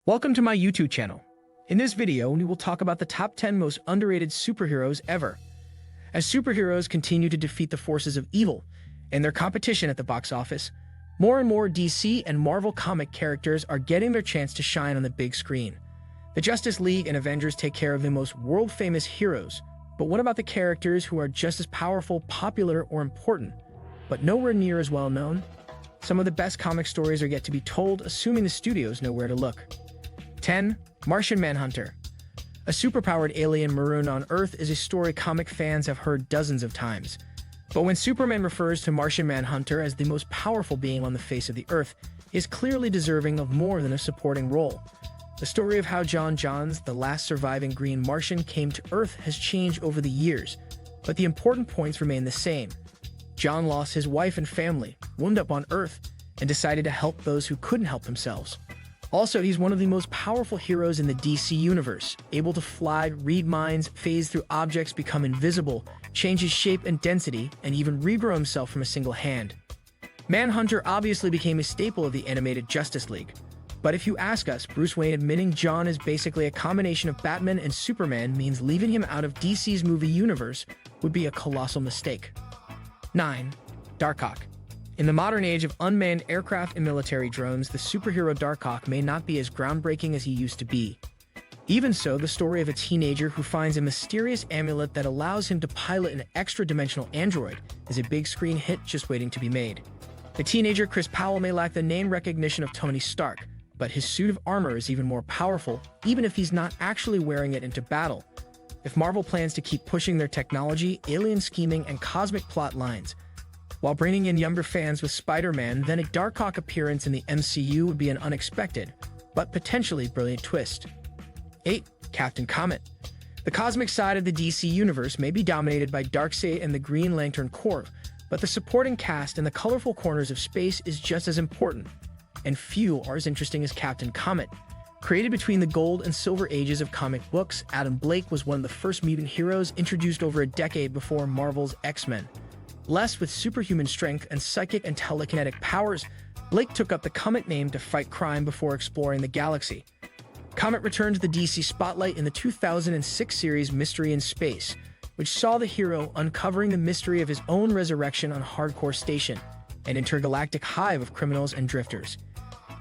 Welcome to my YouTube channel. In this video, we will talk about the top 10 most underrated superheroes ever. As superheroes continue to defeat the forces of evil and their competition at the box office, more and more DC and Marvel comic characters are getting their chance to shine on the big screen. The Justice League and Avengers take care of the most world-famous heroes, but what about the characters who are just as powerful, popular, or important, but nowhere near as well known? Some of the best comic stories are yet to be told, assuming the studios know where to look. 10. Martian Manhunter. A superpowered alien marooned on Earth is a story comic fans have heard dozens of times. But when Superman refers to Martian Manhunter as the most powerful being on the face of the Earth, he is clearly deserving of more than a supporting role. The story of how John Johns, the last surviving Green Martian, came to Earth has changed over the years, but the important points remain the same. John lost his wife and family, wound up on Earth, and decided to help those who couldn't help themselves. Also, he's one of the most powerful heroes in the DC universe, able to fly, read minds, phase through objects, become invisible, change his shape and density, and even regrow himself from a single hand. Manhunter obviously became a staple of the animated Justice League. But if you ask us, Bruce Wayne admitting John is basically a combination of Batman and Superman means leaving him out of DC's movie universe would be a colossal mistake. 9. Darkhawk. In the modern age of unmanned aircraft and military drones, the superhero Darkhawk may not be as groundbreaking as he used to be. Even so, the story of a teenager who finds a mysterious amulet that allows him to pilot an extra-dimensional android is a big-screen hit just waiting to be made. The teenager Chris Powell may lack the name recognition of Tony Stark, but his suit of armor is even more powerful, even if he's not actually wearing it into battle. If Marvel plans to keep pushing their technology, alien scheming, and cosmic plot lines, while bringing in younger fans with Spider-Man, then a Darkhawk appearance in the MCU would be an unexpected, but potentially brilliant twist. 8. Captain Comet. The cosmic side of the DC universe may be dominated by Darkseid and the Green Lantern Corps, but the supporting cast in the colorful corners of space is just as important, and few are as interesting as Captain Comet. Created between the gold and silver ages of comic books, Adam Blake was one of the first mutant heroes introduced over a decade before Marvel's X-Men. Blessed with superhuman strength and psychic and telekinetic powers, Blake took up the Comet name to fight crime before exploring the galaxy. Comet returned to the DC spotlight in the 2006 series Mystery in Space, which saw the hero uncovering the mystery of his own resurrection on Hardcore Station, an intergalactic hive of criminals and drifters.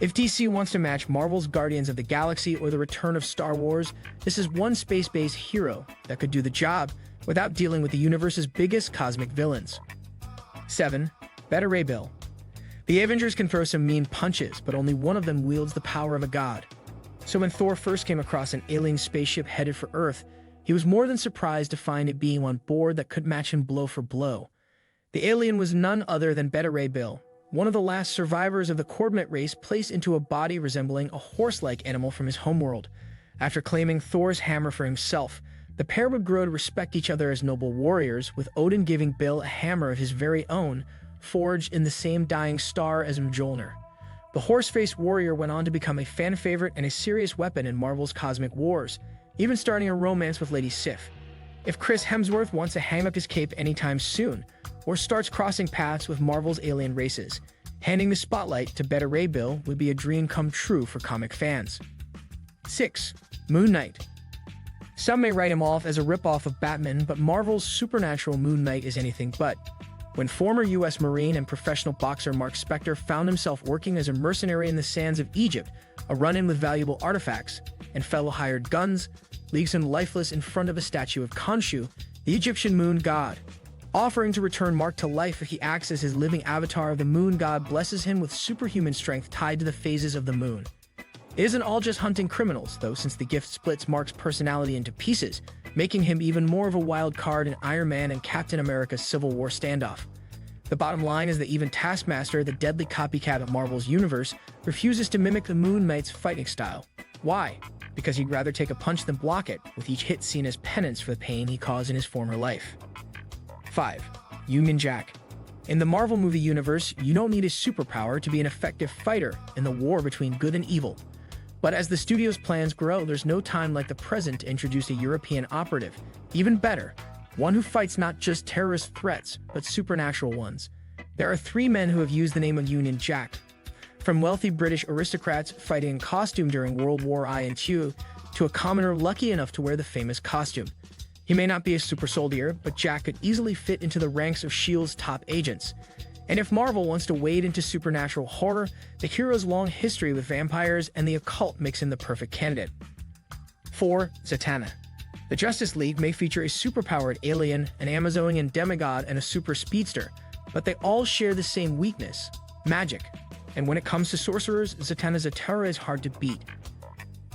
If DC wants to match Marvel's Guardians of the Galaxy or the return of Star Wars, this is one space-based hero that could do the job without dealing with the universe's biggest cosmic villains. 7. Beta Ray Bill. The Avengers can throw some mean punches, but only one of them wields the power of a god. So when Thor first came across an alien spaceship headed for Earth, he was more than surprised to find it being on board that could match him blow for blow. The alien was none other than Beta Ray Bill, one of the last survivors of the Comet race placed into a body resembling a horse-like animal from his homeworld. After claiming Thor's hammer for himself, the pair would grow to respect each other as noble warriors, with Odin giving Bill a hammer of his very own, forged in the same dying star as Mjolnir. The horse-faced warrior went on to become a fan favorite and a serious weapon in Marvel's cosmic wars, even starting a romance with Lady Sif. If Chris Hemsworth wants to hang up his cape anytime soon, or starts crossing paths with Marvel's alien races, handing the spotlight to Beta Ray Bill would be a dream come true for comic fans. 6. Moon Knight. Some may write him off as a ripoff of Batman, but Marvel's supernatural Moon Knight is anything but. When former U.S. Marine and professional boxer Mark Spector found himself working as a mercenary in the sands of Egypt, a run-in with valuable artifacts, and fellow hired guns, leaves him lifeless in front of a statue of Khonshu, the Egyptian moon god. Offering to return Mark to life if he acts as his living avatar, the moon god blesses him with superhuman strength tied to the phases of the moon. It isn't all just hunting criminals, though, since the gift splits Mark's personality into pieces, making him even more of a wild card in Iron Man and Captain America's Civil War standoff. The bottom line is that even Taskmaster, the deadly copycat of Marvel's universe, refuses to mimic the Moon Knight's fighting style. Why? Because he'd rather take a punch than block it, with each hit seen as penance for the pain he caused in his former life. 5. Union Jack. In the Marvel movie universe, you don't need a superpower to be an effective fighter in the war between good and evil. But as the studio's plans grow, there's no time like the present to introduce a European operative. Even better, one who fights not just terrorist threats, but supernatural ones. There are 3 men who have used the name of Union Jack. From wealthy British aristocrats fighting in costume during World War I and II, to a commoner lucky enough to wear the famous costume. He may not be a super soldier, but Jack could easily fit into the ranks of S.H.I.E.L.D.'s top agents. And if Marvel wants to wade into supernatural horror, the hero's long history with vampires and the occult makes him the perfect candidate. 4. Satana. The Justice League may feature a superpowered alien, an Amazonian demigod, and a super speedster, but they all share the same weakness: magic. And when it comes to sorcerers, Zatanna Zatara is hard to beat.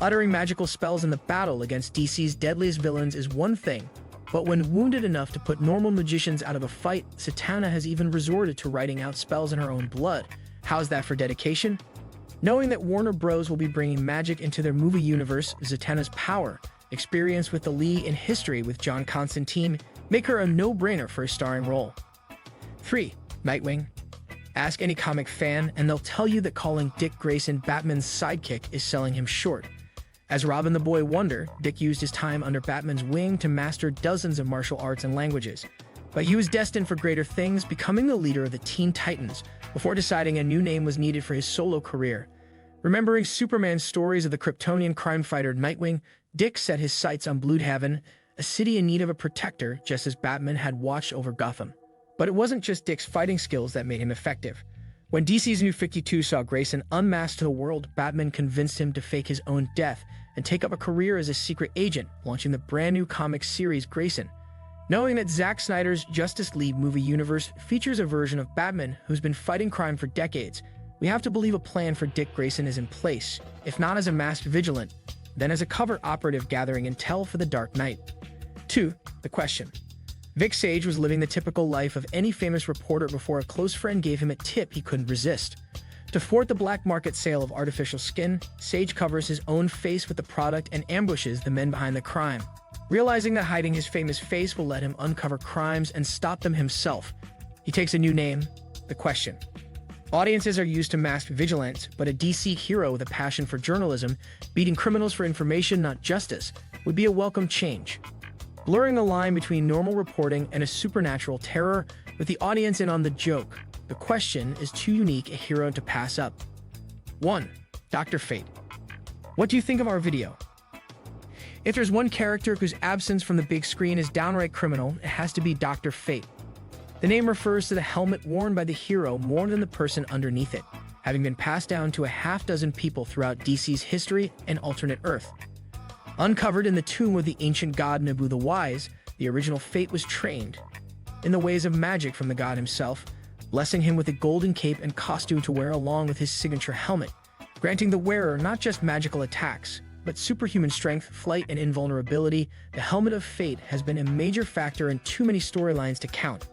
Uttering magical spells in the battle against DC's deadliest villains is one thing, but when wounded enough to put normal magicians out of a fight, Satana has even resorted to writing out spells in her own blood. How's that for dedication? Knowing that Warner Bros. Will be bringing magic into their movie universe, Zatanna's power, experience with the League, and history with John Constantine make her a no-brainer for a starring role. 3. Nightwing. Ask any comic fan, and they'll tell you that calling Dick Grayson Batman's sidekick is selling him short. As Robin the Boy Wonder, Dick used his time under Batman's wing to master dozens of martial arts and languages. But he was destined for greater things, becoming the leader of the Teen Titans, before deciding a new name was needed for his solo career. Remembering Superman's stories of the Kryptonian crime fighter Nightwing, Dick set his sights on Bloodhaven, a city in need of a protector, just as Batman had watched over Gotham. But it wasn't just Dick's fighting skills that made him effective. When DC's New 52 saw Grayson unmasked to the world, Batman convinced him to fake his own death and take up a career as a secret agent, launching the brand new comic series Grayson. Knowing that Zack Snyder's Justice League movie universe features a version of Batman who's been fighting crime for decades, we have to believe a plan for Dick Grayson is in place, if not as a masked vigilant, then as a covert operative gathering intel for the Dark Knight. 2. The Question. Vic Sage was living the typical life of any famous reporter before a close friend gave him a tip he couldn't resist. To thwart the black market sale of artificial skin, Sage covers his own face with the product and ambushes the men behind the crime. Realizing that hiding his famous face will let him uncover crimes and stop them himself, he takes a new name: The Question. Audiences are used to masked vigilantes, but a DC hero with a passion for journalism, beating criminals for information, not justice, would be a welcome change. Blurring the line between normal reporting and a supernatural terror, with the audience in on the joke, The Question is too unique a hero to pass up. 1. Dr. Fate. What do you think of our video? If there's one character whose absence from the big screen is downright criminal, it has to be Dr. Fate. The name refers to the helmet worn by the hero more than the person underneath it, having been passed down to a half-dozen people throughout DC's history and alternate Earth. Uncovered in the tomb of the ancient god Nabu the Wise, the original Fate was trained in the ways of magic from the god himself, blessing him with a golden cape and costume to wear along with his signature helmet, granting the wearer not just magical attacks, but superhuman strength, flight, and invulnerability. The Helmet of Fate has been a major factor in too many storylines to count.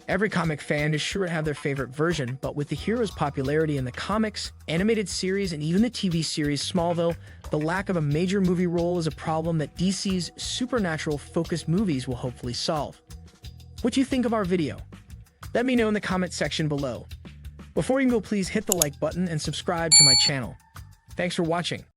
Every comic fan is sure to have their favorite version, but with the hero's popularity in the comics, animated series, and even the TV series Smallville, the lack of a major movie role is a problem that DC's supernatural-focused movies will hopefully solve. What do you think of our video? Let me know in the comment section below. Before you go, please hit the like button and subscribe to my channel. Thanks for watching.